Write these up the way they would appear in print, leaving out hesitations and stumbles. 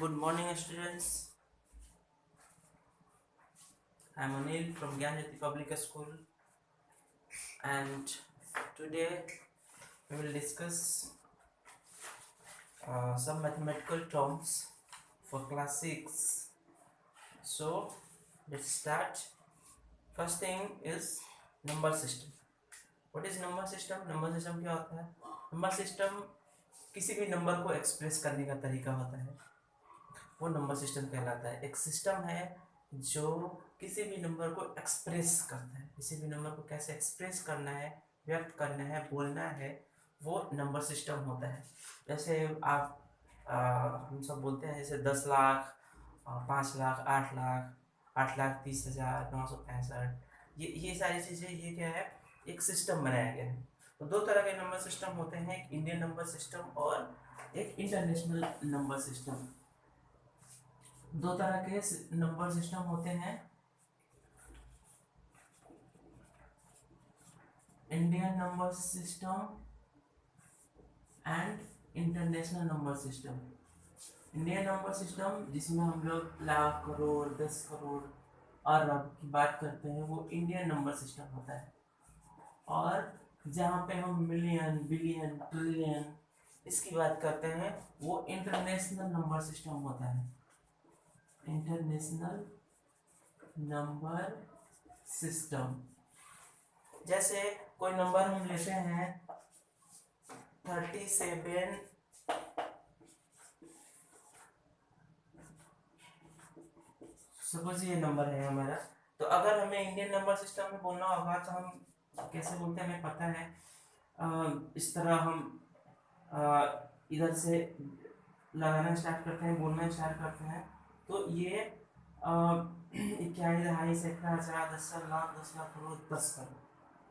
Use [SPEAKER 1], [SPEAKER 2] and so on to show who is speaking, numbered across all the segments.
[SPEAKER 1] Good morning, students. I am Anil from Gyanjati Public School, and today we will discuss some mathematical terms for class 6. So, let's start. First thing is number system. What is number system? Number system क्या होता है? Number system किसी भी number को express करने का तरीका होता है, वो नंबर सिस्टम कहलाता है। एक सिस्टम है जो किसी भी नंबर को एक्सप्रेस करता है, किसी भी नंबर को कैसे एक्सप्रेस करना है, व्यक्त करना है, बोलना है, वो नंबर सिस्टम होता है। जैसे आप हम सब बोलते हैं जैसे 10 लाख, 5 लाख, 8 लाख, 8,30,965, ये सारी चीज़ें, ये क्या है, एक सिस्टम बनाया गया है। तो दो तरह के नंबर सिस्टम होते हैं, एक इंडियन नंबर सिस्टम और एक इंटरनेशनल नंबर सिस्टम। दो तरह के नंबर सिस्टम होते हैं, Indian number system and international number system. Indian number system जिसमें हम लोग लाख, करोड़, 10 करोड़ अरब की बात करते हैं, वो इंडियन नंबर सिस्टम होता है। और जहाँ पे हम मिलियन, बिलियन, ट्रिलियन इसकी बात करते हैं, वो इंटरनेशनल नंबर सिस्टम होता है। इंटरनेशनल नंबर सिस्टम, जैसे कोई नंबर हम लेते हैं 37, सपोज ये नंबर है हमारा। तो अगर हमें इंडियन नंबर सिस्टम में बोलना होगा तो हम कैसे बोलते हैं, हमें पता है। इस तरह हम इधर से लगाना स्टार्ट करते हैं, बोलना स्टार्ट करते हैं। तो ये 21, 22, 11, 10 लाख, 10 लाख करोड़, 10 करोड़,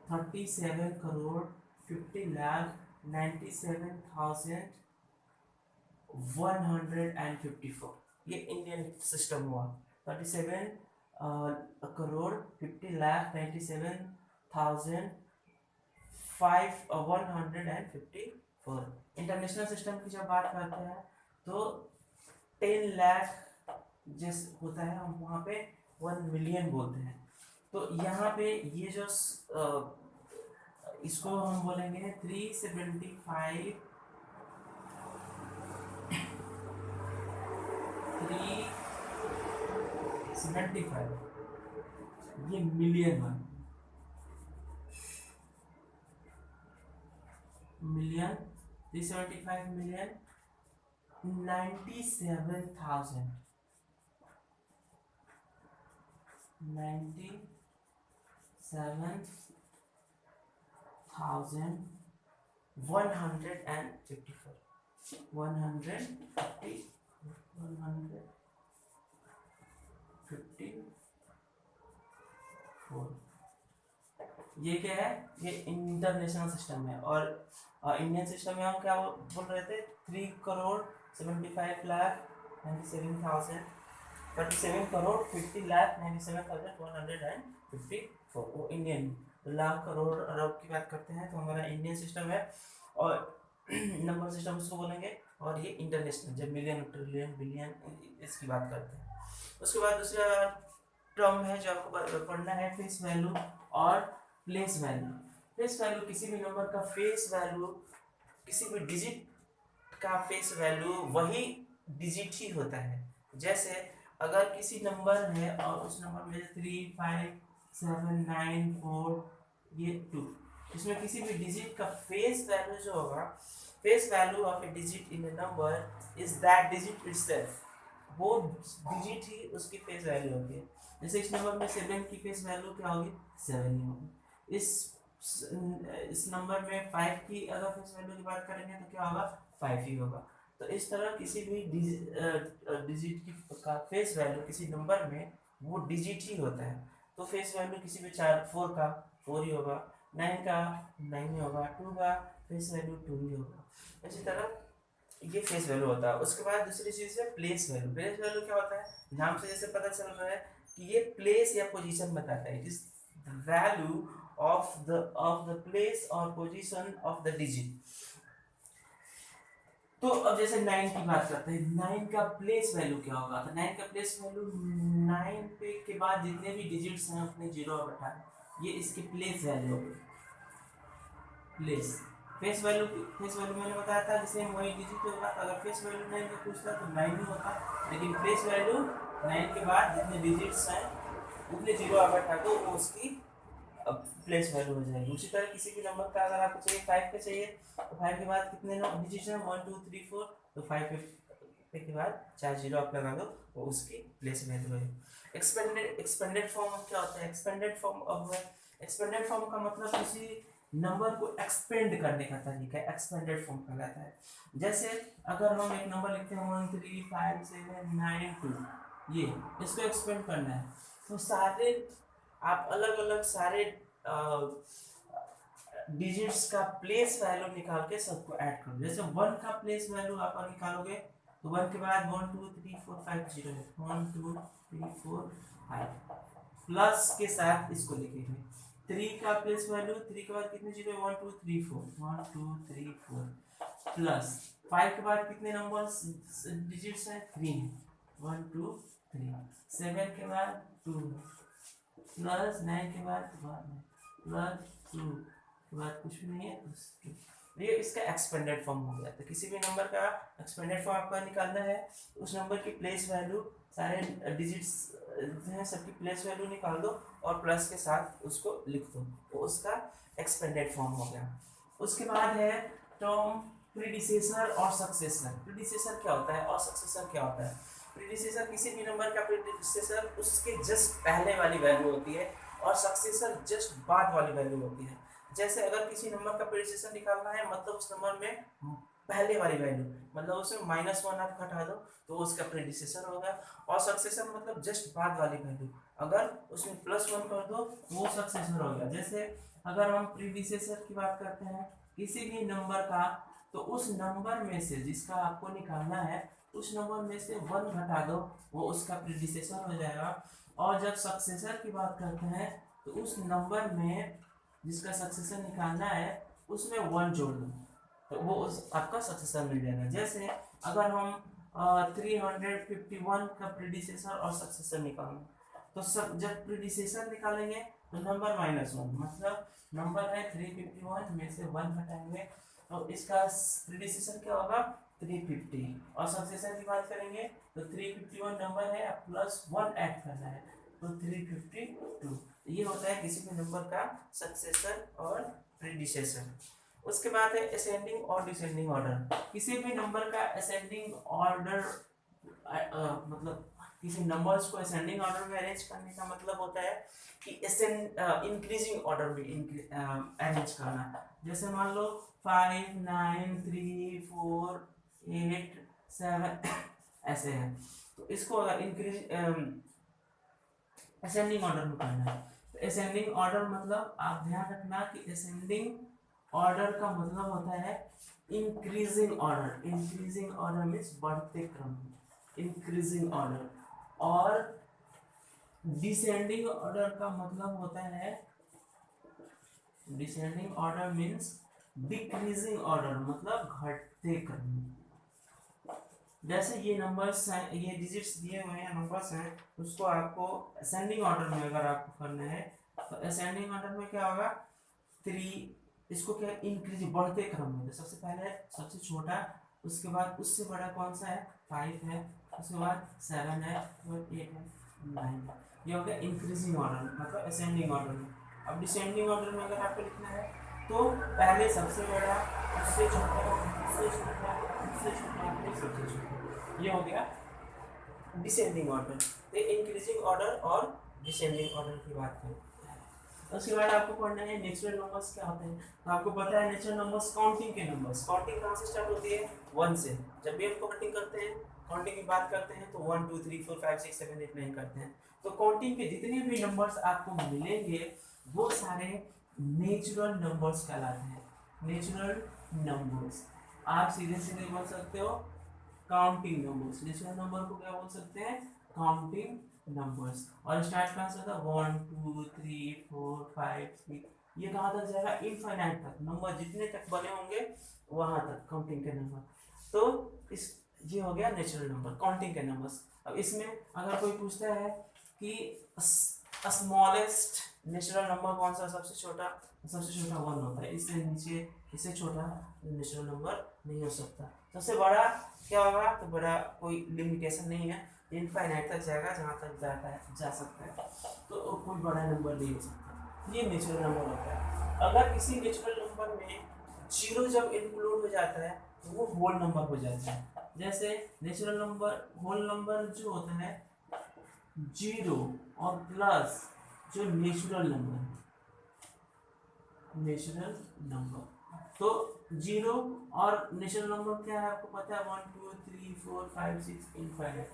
[SPEAKER 1] 37 करोड़ 50 लाख 97,154, ये इंडियन सिस्टम हुआ। 37 करोड़ 50 लाख 97,154। इंटरनेशनल सिस्टम की जब बात करते हैं तो 10 लाख जिस होता है, हम वहाँ पे 1 मिलियन बोलते हैं। तो यहाँ पे ये जो इसको हम बोलेंगे 375 ये मिलियन वन, मिलियन 375 मिलियन 97,000 154 154। ये क्या है, ये इंटरनेशनल सिस्टम है। और इंडियन सिस्टम में हम क्या बोल रहे थे, 3 करोड़ 75 लाख 97,000, 37 करोड़ 50 लाख 97,154, वो इंडियन। लाख, करोड़, अरब की बात करते हैं तो हमारा इंडियन सिस्टम है। और नंबर सिस्टम उसको बोलेंगे। और ये इंटरनेशनल, जब मिलियन, ट्रिलियन, बिलियन इसकी बात करते हैं। उसके बाद दूसरा टर्म है जो आपको पढ़ना है, फेस वैल्यू और प्लेस वैल्यू। फेस वैल्यू किसी भी नंबर का फेस वैल्यू, किसी भी डिजिट का फेस वैल्यू वही डिजिट ही होता है। जैसे अगर किसी नंबर है और उस नंबर में 3, 5, 7, 9, 4, ये 2, इसमें किसी भी डिजिट का फेस वैल्यू जो होगा, face value of A digit in A number is that digit itself, वो डिजिट ही उसकी फेस वैल्यू होती है। जैसे इस नंबर में 7 की फेस वैल्यू क्या होगी, 7 ही होगी। इस नंबर में 5 की अगर फेस वैल्यू की बात करेंगे तो क्या होगा, 5 ही होगा। तो इस तरह किसी भी डिजिट की का फेस वैल्यू किसी नंबर में वो डिजिट ही होता है। तो फेस वैल्यू किसी भी 4 का 4 ही होगा, 9 का 9 ही होगा, 2 का फेस वैल्यू 2 ही होगा। इसी तरह ये फेस वैल्यू होता है। उसके बाद दूसरी चीज़ है प्लेस वैल्यू। प्लेस वैल्यू क्या होता है, नाम से जैसे पता चल रहा है कि ये प्लेस या पोजीशन बताता है। It is value of the place or position of the digit. तो अब जैसे 9 की बात करते हैं, 9 का प्लेस वैल्यू क्या होगा? तो 9 का प्लेस वैल्यू 9 पे के बाद जितने भी डिजिट्स हैं अपने जीरो और बैठा ये इसकी प्लेस वैल्यू होगी। प्लेस फेस वैल्यू मैंने बताया था जैसे वही डिजिट होगा, तो अगर फेस वैल्यू 9 का पूछता तो 9 ही होता, लेकिन प्लेस वैल्यू 9 के बाद जितने डिजिट्स हैं उतने जीरो और बैठा तो वो उसकी अब प्लेस वैल्यू हो जाएगी। उसी तरह किसी भी नंबर का अगर आपको चाहिए 5 का चाहिए तो 5 के बाद कितने डिजिट हैं 1 2 3 4, तो 5 के बाद 4 जीरो आप लगा दो वो उसकी प्लेस वैल्यू है। एक्सपेंडेड फॉर्म क्या होता है? एक्सपेंडेड फॉर्म अब है, एक्सपेंडेड फॉर्म का मतलब किसी नंबर को एक्सपेंड करने का तरीका है, एक्सपेंडेड फॉर्म कहलाता है। जैसे अगर हम एक नंबर लिखते हैं 1 3 5 7 9 2, ये इसको एक्सपेंड करना है तो सारे आप अलग अलग सारे डिजिट्स का प्लेस वैल्यू निकाल के सबको ऐड करो। जैसे 1 का प्लेस वैल्यू आप निकालोगे तो 1 के बाद 1 2 3 4 5 जीरो है, 1 2 3 4 5 प्लस के साथ इसको लिखेंगे। 3 का प्लेस वैल्यू 3 के बाद कितने जीरो है 1 2 3 4, 1 2 3 4 प्लस 5 के बाद कितने नंबर्स डिजिट्स हैं 3 1 2 3, 7 के बाद 2 प्लस 9 के बाद 1 प्लस 2 के बाद कुछ भी नहीं है। ये इसका एक्सपेंडेड फॉर्म हो गया। तो किसी भी नंबर का एक्सपेंडेड फॉर्म आपका निकालना है उस नंबर की प्लेस वैल्यू सारे डिजिट्स हैं सबकी प्लेस वैल्यू निकाल दो और प्लस के साथ उसको लिख दो, तो उसका एक्सपेंडेड फॉर्म हो गया। उसके बाद है टर्म प्रीडिसेसर और सक्सेसर। प्रीडिसेसर क्या होता है और सक्सेसर क्या होता है? प्रीडिसेसर किसी भी नंबर का प्रीडिसेसर उसके जस्ट पहले वाली वैल्यू होती है और सक्सेसर जस्ट बाद वाली वैल्यू होती है। जैसे अगर किसी नंबर का प्रीडिसेसर निकालना है मतलब उस नंबर में पहले वाली वैल्यू मतलब उसमें -1 आप घटा दो तो उसका प्रीडिसेसर होगा, और सक्सेसर मतलब जस्ट बाद वाली वैल्यू अगर उसमें +1 कर दो वो सक्सेसर हो गया। जैसे अगर हम प्रीडिसेसर की बात करते हैं किसी भी नंबर का, तो उस नंबर में से जिसका आपको निकालना है उस नंबर में से 1 घटा दो वो उसका प्रीडिसेसर हो जाएगा। और जब सक्सेसर की बात करते हैं तो उस नंबर में जिसका सक्सेसर निकालना है उसमें 1 जोड़ दो तो वो उस आपका सक्सेसर मिल जाएगा। जैसे अगर हम 351 का प्रीडिसेसर और सक्सेसर निकालना तो सब जब प्रीडिसेसर निकालेंगे तो नंबर -1 मतलब नंबर है 351 में से 1 घटाएंगे तो इसका प्रीडिसेसर क्या होगा 350, और सक्सेसर की बात करेंगे तो 351 नंबर है +1 ऐड करना है तो 352। ये होता है किसी भी नंबर का सक्सेसर और प्रीडिसेसर। उसके बाद है असेंडिंग और डिसेंडिंग ऑर्डर। किसी भी नंबर का असेंडिंग ऑर्डर मतलब किसी नंबर्स को असेंडिंग ऑर्डर में अरेंज करने का मतलब होता है कि इंक्रीजिंग ऑर्डर में अरेंज करना। जैसे मान लो 5 9 3 4 8 7 ऐसे है, तो इसको अगर इंक्रीज असेंडिंग ऑर्डर में करना है तो असेंडिंग ऑर्डर मतलब आप ध्यान रखना कि असेंडिंग ऑर्डर का मतलब होता है increasing order. Increasing order means बढ़ते क्रम, इंक्रीजिंग ऑर्डर। और डिसेंडिंग ऑर्डर का मतलब होता है descending order means decreasing order मतलब घटते क्रम। जैसे ये नंबर्स हैं ये डिजिट्स दिए हुए हैं नंबर्स हैं उसको आपको असेंडिंग ऑर्डर में अगर आपको करना है तो असेंडिंग ऑर्डर में क्या होगा 3, इसको क्या इंक्रीज बढ़ते क्रम में सबसे पहले सबसे छोटा, उसके बाद उससे बड़ा कौन सा है 5 है, उसके बाद 7 है, उसके बाद 8 है, 9 है। ये हो गया इंक्रीजिंग ऑर्डर मतलब असेंडिंग ऑर्डर में। अब डिसेंडिंग ऑर्डर में अगर आपको लिखना है तो पहले सबसे बड़ा, उससे छोटा, उससे छोटा, उससे छोटा, फिर सबसे छोटा, ये हो गया डिसेंडिंग ऑर्डर। तो इंक्रीजिंग ऑर्डर और डिसेंडिंग ऑर्डर की बात करें। उसके बाद आपको पढ़ना है नेचुरल नंबर्स क्या होते हैं। तो आपको पता है नेचुरल नंबर्स काउंटिंग के नंबर्स। काउंटिंग कहाँ से स्टार्ट होती है 1 से। जब भी हम काउंटिंग करते हैं काउंटिंग की बात करते हैं तो 1 2 3 4 5 6 7 8 9 करते हैं। तो काउंटिंग के जितने भी नंबर्स आपको मिलेंगे वो सारे नेचुरल नंबर्स कहलाते हैं। नेचुरल नंबर्स आप सीधे सीधे बोल सकते हो काउंटिंग नंबर्स। नेचुरल नंबर को क्या बोल सकते हैं काउंटिंग नंबर्स। और स्टार्ट कहाँ से होता है 1 2 3 4 5 6, ये कहाँ तक जाएगा इनफाइनाइट तक, नंबर जितने तक बने होंगे वहां तक काउंटिंग के नंबर। तो इस ये हो गया नेचुरल नंबर, काउंटिंग के नंबर्स। अब इसमें अगर कोई पूछता है कि स्मॉलेस्ट नेचुरल नंबर कौन सा, सबसे छोटा 1 होता है, इससे नीचे इससे छोटा नेचुरल नंबर नहीं हो सकता। सबसे बड़ा क्या होगा, तो बड़ा कोई लिमिटेशन नहीं है, इनफाइनाइट तक जाएगा, जहाँ तक जाता है जा सकता है, तो कोई बड़ा नंबर नहीं हो सकता। ये नेचुरल नंबर होता है। अगर किसी नेचुरल नंबर में जीरो जब इंक्लूड हो जाता है तो वो होल नंबर हो जाता है। जैसे नेचुरल नंबर होल नंबर जो होता है जीरो और प्लस जो नेचुरल नंबर तो जीरो और नेचुरल नंबर क्या है आपको पता है, 1 2 3 4 5 6 इनफाइनाइट।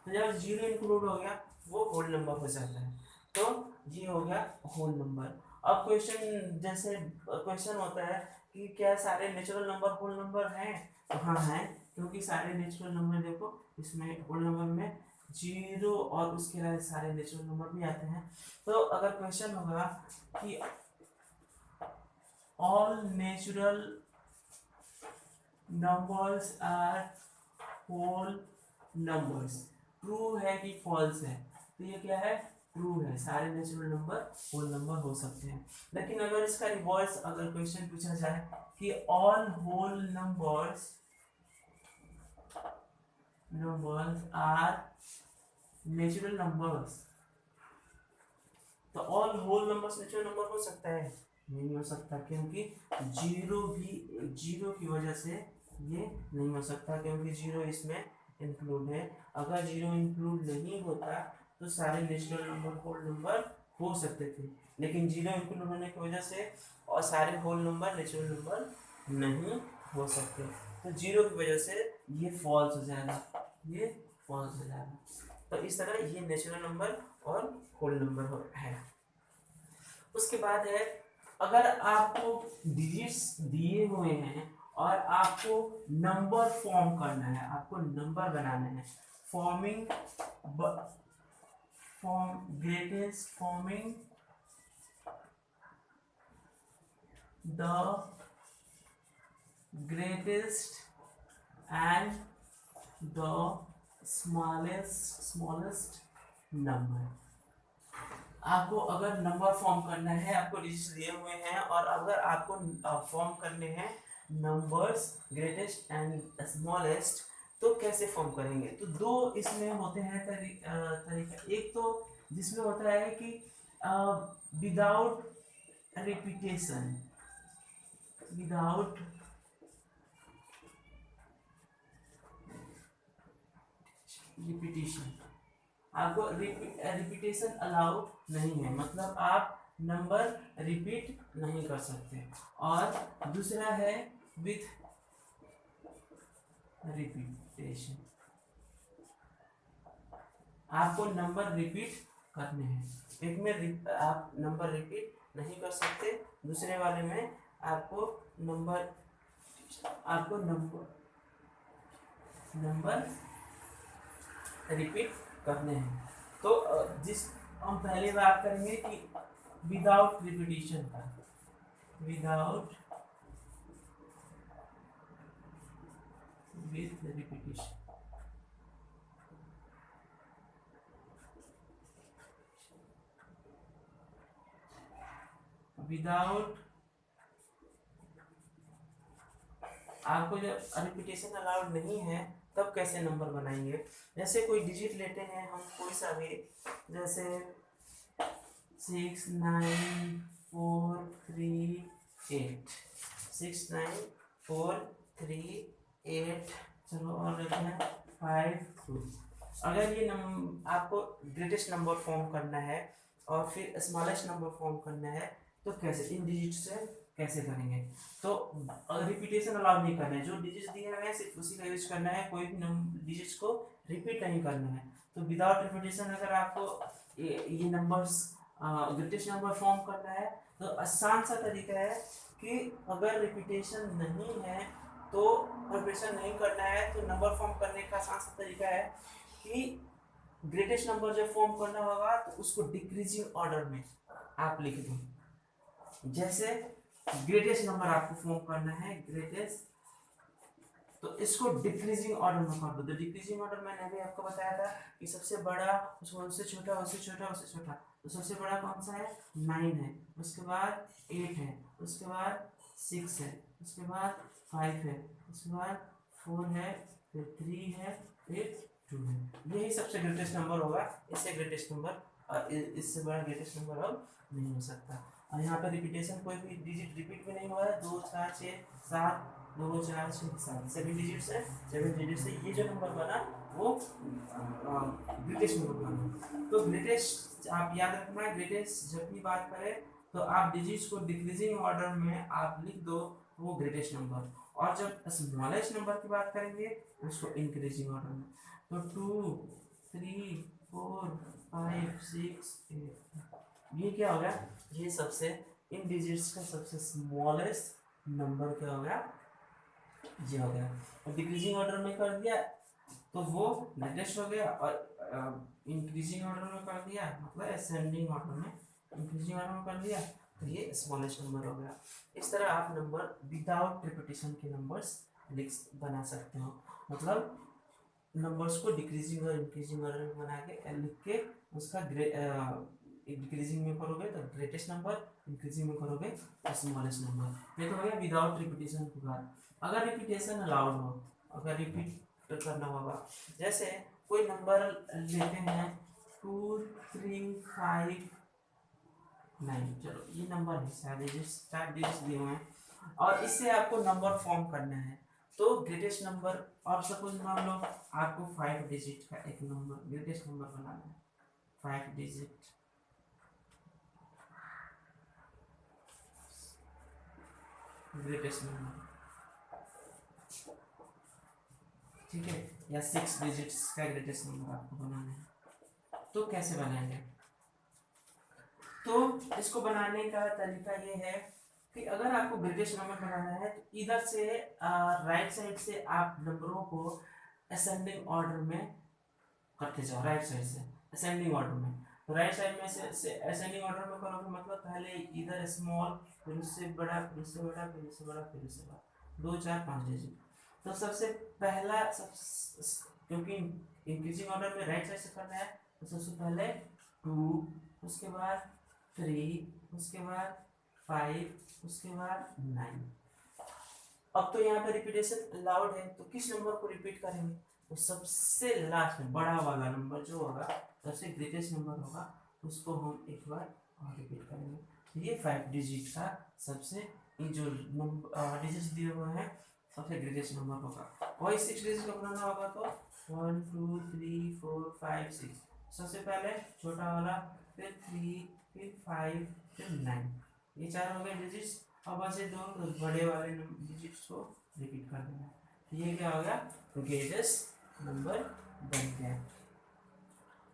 [SPEAKER 1] तो जब जीरो इंक्लूड हो गया वो होल नंबर हो जाता है, तो ये हो गया होल नंबर। अब क्वेश्चन जैसे क्वेश्चन होता है कि क्या सारे नेचुरल नंबर होल नंबर हैं, तो हाँ है, क्योंकि सारे नेचुरल नंबर देखो इसमें होल नंबर में जीरो और उसके अलावा सारे नेचुरल नंबर भी आते हैं। तो अगर क्वेश्चन होगा कि all natural numbers are whole numbers, true है कि फॉल्स है, तो ये क्या है, ट्रू है, सारे नेचुरल नंबर होल नंबर हो सकते हैं। लेकिन अगर इसका रिवर्स अगर क्वेश्चन पूछा जाए कि all whole numbers are natural numbers, तो all whole numbers natural number हो सकता है, नहीं हो सकता, क्योंकि जीरो की वजह से ये नहीं हो सकता, क्योंकि जीरो इसमें इंक्लूड है। अगर जीरो इंक्लूड नहीं होता तो सारे नेचुरल नंबर होल नंबर हो सकते थे, लेकिन जीरो इंक्लूड होने की वजह से और सारे होल नंबर नेचुरल नंबर नहीं हो सकते, तो जीरो की वजह से ये फॉल्स हो जाएगा, ये फॉल्स हो जाएगा। तो इस तरह ये नेचुरल नंबर और होल नंबर है। उसके बाद है अगर आपको डिजिट्स दिए हुए हैं और आपको नंबर फॉर्म करना है, आपको नंबर बनाना है, forming the greatest and the smallest number. आपको अगर नंबर फॉर्म करना है, आपको डिजिट्स दिए हुए हैं और अगर आपको फॉर्म करने हैं नंबर्स ग्रेटेस्ट एंड स्मॉलेस्ट, तो कैसे फॉर्म करेंगे, तो दो इसमें होते हैं तरीका। एक तो जिसमें होता है कि विदाउट रिपीटेशन, आपको रिपीटेशन अलाउड नहीं है, मतलब आप नंबर रिपीट नहीं कर सकते। और दूसरा है विथ रिपीटेशन, आपको नंबर रिपीट करने हैं। एक में आप नंबर रिपीट नहीं कर सकते, दूसरे वाले में आपको नंबर रिपीट करने हैं। तो जिस हम पहले बात करेंगे कि विदाउट रिपीटेशन का, विदाउट विथ रिपीटेशन, विदाउट आपको जब रिपीटेशन अलाउड नहीं है तब कैसे नंबर बनाएंगे। जैसे कोई डिजिट लेते हैं हम, कोई सा भी, जैसे 6 9 4 3 8 6 9 4 3 8, चलो और लेते हैं 5 2। अगर ये आपको ग्रेटेस्ट नंबर फॉर्म करना है और फिर स्मॉलेस्ट नंबर फॉर्म करना है, तो कैसे इन डिजिट से कैसे करेंगे। तो रिपीटेशन अलाउ नहीं करना है, जो डिजिट्स दिए हुए हैं सिर्फ उसी का यूज करना है, कोई भी डिजिट्स को रिपीट नहीं करना है। तो विदाउट रिपीटेशन अगर आपको ये नंबर्स ग्रेटेस्ट नंबर फॉर्म करना है, तो आसान सा तरीका है कि अगर रिपीटेशन नहीं है तो रिपीटेशन नहीं करना है, तो नंबर फॉर्म करने का आसान सा तरीका है कि ग्रेटेस्ट नंबर जब फॉर्म करना होगा तो उसको डिक्रीजिंग ऑर्डर में आप लिख दो। जैसे ग्रेटेस्ट नंबर आपको फॉर्म करना है, ग्रेटेस्ट तो इसको डिक्रीजिंग ऑर्डर में कर दो। तो डिक्रीजिंग ऑर्डर मैंने अभी आपको बताया था कि सबसे बड़ा उससे छोटा उससे छोटा उससे छोटा। तो सबसे बड़ा कौन सा है? 9 है, उसके बाद 8 है, उसके बाद 6 है, उसके बाद 5 है, उसके बाद 4 है, फिर 3 है, फिर 2 है। यही सबसे ग्रेटेस्ट नंबर होगा। इससे ग्रेटेस्ट नंबर, इससे बड़ा ग्रेटेस्ट नंबर अब नहीं हो सकता। और यहाँ पर रिपीटेशन कोई भी डिजिट रिपीट भी नहीं हुआ है। 2 4 6 7 2 4 6 7 7 डिजिट्स है। 7 डिजिट से ये जो नंबर बना वो ग्रेटेस्ट नंबर बना। तो ग्रेटेस्ट आप याद रखना, ग्रेटेस्ट जब भी बात करें तो आप डिजिट्स को डिक्रीजिंग ऑर्डर में आप लिख दो, वो ग्रेटेस्ट नंबर। और जब स्मॉलेस्ट नंबर की बात करेंगे उसको इंक्रीजिंग ऑर्डर में। तो 2 3 4 5 6 8, ये क्या हो गया? ये सबसे इन डिजिट्स का सबसे स्मॉलेस्ट नंबर क्या हो गया? ये हो गया। और डिक्रीजिंग ऑर्डर में कर दिया तो वो ग्रेटेस्ट हो गया, और इंक्रीजिंग ऑर्डर में कर दिया मतलब असेंडिंग ऑर्डर में, इंक्रीजिंग ऑर्डर में कर दिया तो ये स्मॉलेस्ट नंबर हो गया। इस तरह आप नंबर विदाउट रिपीटेशन के नंबर्स बना सकते हो। मतलब नंबर्स को डिक्रीजिंग और इंक्रीजिंग ऑर्डर में बना के लिख के उसका डिक्रीजिंग में करोगे तो ग्रेटेस्ट नंबर, इंक्रीजिंग में करोगे तो स्मॉलेस्ट नंबर। ये तो हो गया विदाउट रिपीटेशन की बात। अगर रिपीटेशन अलाउड हो, अगर रिपीट करना होगा, जैसे कोई नंबर लेते हैं 2 3 5 9, चलो ये नंबर है, 4 डिजिट्स दिए हुए हैं और इससे आपको नंबर फॉर्म करना है। तो ग्रेटेस्ट नंबर, और सपोज मान लो आपको 5 डिजिट का एक नंबर ग्रेटेस्ट नंबर बनाना है, 5 डिजिट ग्रेटेस्ट नंबर, ठीक है, या 6 डिजिट्स का ग्रेटेस्ट नंबर आपको बनाना है। तो कैसे बनाएंगे? तो इसको बनाने का तरीका ये है कि अगर आपको ग्रेटेस्ट नंबर बनाना है तो इधर से राइट साइड से आप नंबरों को असेंडिंग ऑर्डर में करते जाओ। राइट साइड से असेंडिंग ऑर्डर में, तो राइट साइड में से असेंडिंग ऑर्डर में करोगे मतलब पहले इधर स्मॉल, फिर उससे बड़ा, फिर उससे बड़ा, फिर उससे बड़ा, फिर उससे बड़ा, 2 4 5 डिजिट। तो सबसे पहला क्योंकि इंक्रीजिंग ऑर्डर में राइट साइड से करना है तो सबसे पहले 2, उसके बाद 3, उसके बाद 5, उसके बाद 9। अब तो यहाँ पे रिपीटेशन अलाउड है तो किस नंबर को रिपीट करेंगे? तो सबसे लास्ट में बड़ा वाला नंबर जो होगा, सबसे ग्रेटेस्ट नंबर होगा, उसको हम एक बार और रिपीट करेंगे। ये 5 डिजिट का सबसे जो डिजिट्स दिए हुए हैं सबसे ग्रेटेस्ट नंबर होगा। वही 6 डिजिट का बनाना होगा तो 1 2 3 4 5 6, सबसे पहले छोटा वाला, फिर 3, फिर 5, फिर 9, ये 4 हो गए डिजिट्स। अब बचे 2 तो बड़े वाले डिजिट्स को रिपीट कर देना। तो ये क्या हो गया? ग्रेटेस्ट नंबर बन गया।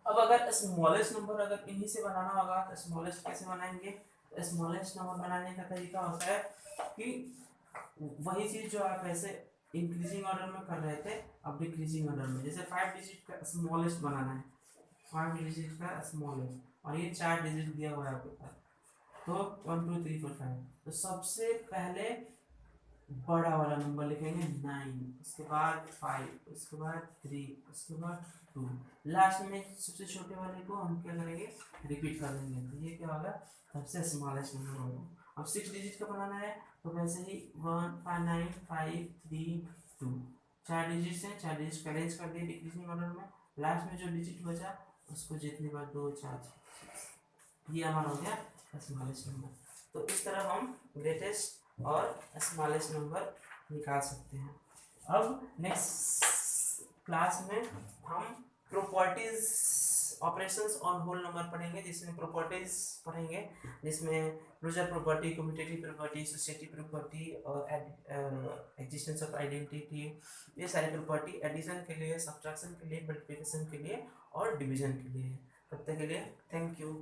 [SPEAKER 1] अब अगर स्मॉलेस्ट नंबर अगर इन्हीं से बनाना होगा तो स्मॉलेस्ट कैसे बनाएंगे? तो स्मॉलेस्ट नंबर बनाने का तरीका होता है कि वही चीज जो आप ऐसे इंक्रीजिंग ऑर्डर में कर रहे थे अब डिक्रीजिंग ऑर्डर में, जैसे 5 डिजिट का स्मॉलेस्ट बनाना है, 5 डिजिट का स्मॉलेस्ट, और ये 4 डिजिट दिया हुआ है आपके पास, तो 1 2 3 4 5। तो सबसे पहले बड़ा वाला नंबर लिखेंगे 9, उसके बाद 5, उसके बाद 3, उसके बाद 2, लास्ट में सबसे छोटे वाले को हम क्या करेंगे? रिपीट कर देंगे। तो ये क्या होगा? सबसे स्मॉलेस्ट नंबर होगा। अब 6 डिजिट का बनाना है तो वैसे ही 1 5 9 5 3 2, 4 डिजिट्स हैं, 4 डिजिट अरेंज कर दिए डिक्रीजिंग ऑर्डर में। लास्ट में जो डिजिट बचा उसको जितनी बार 2 4 6, ये हमारा हो गया स्मॉलेस्ट नंबर। तो इस तरह हम ग्रेटेस्ट और स्मॉलेस्ट नंबर निकाल सकते हैं। अब नेक्स्ट क्लास में हम properties operations on whole number पढ़ेंगे, जिसमें प्रॉपर्टीज पढ़ेंगे, जिसमें closure property, commutative property, associative property और एक्जिस्टेंस ऑफ आइडेंटिटी, ये सारी प्रॉपर्टी एडिशन के लिए, सब्ट्रैक्शन के लिए, मल्टीप्लिकेशन के लिए और डिवीजन के लिए। तब तक के लिए थैंक यू।